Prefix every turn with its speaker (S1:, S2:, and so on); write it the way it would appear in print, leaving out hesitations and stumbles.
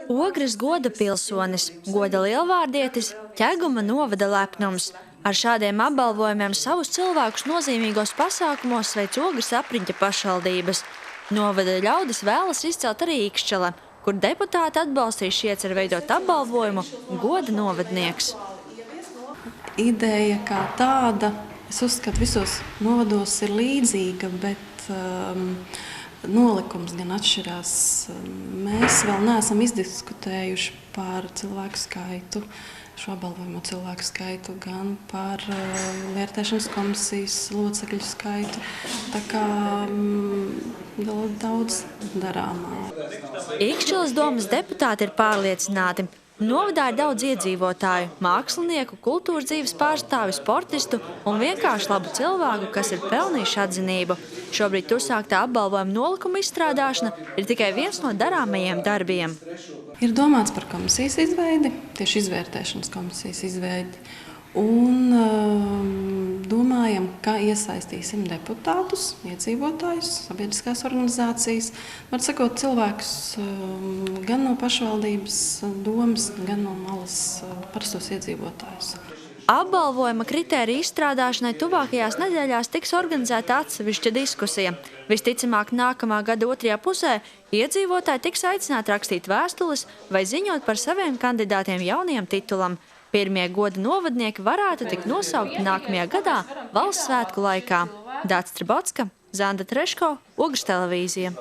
S1: Ogres goda pilsonis, goda lielvārdietis, Ķeguma novada lepnums. Ar šādiem apbalvojumiem savus cilvēkus nozīmīgos pasākumos sveic Ogres apriņķa pašvaldības. Novada ļaudis vēlas izcelt arī Ikšķele, kur deputāti atbalstījuši iecer veidot apbalvojumu goda novadnieks.
S2: Ideja kā tāda, es uzskatu, visos novados ir līdzīga, bet nolikums gan atšķirās. Mēs vēl neesam izdiskutējuši par cilvēku skaitu, šo apbalvojumu cilvēku skaitu, gan par vērtēšanas komisijas locekļu skaitu. Tā kā vēl daudz darāmā.
S1: Ikšķeles domas deputāti ir pārliecināti. Novadā ir daudz iedzīvotāju, mākslinieku, kultūras dzīves pārstāvju, sportistu un vienkārši labu cilvēku, kas ir pelnījuši atzinību. Šobrīd uzsāktā apbalvojuma nolikuma izstrādāšana ir tikai viens no darāmajiem darbiem.
S2: Ir domāts par komisijas izveidi, tieši izvērtēšanas komisijas izveidi. Un domājam, ka iesaistīsim deputātus, iedzīvotājus, sabiedriskās organizācijas, var sakot cilvēkus gan no pašvaldības domas, gan no malas parastos iedzīvotājus.
S1: Apbalvojuma kritēriju izstrādāšanai tuvākajās nedēļās tiks organizēta atsevišķa diskusija. Visticamāk, nākamā gada otrajā pusē iedzīvotāji tiks aicināti rakstīt vēstules vai ziņot par saviem kandidātiem jaunajam titulam. Pirmie goda novadnieki varētu tikt nosaukti nākamajā gadā valsts svētku laikā. Dāts Tribotska, Zanda Treško, Ogres televīzija.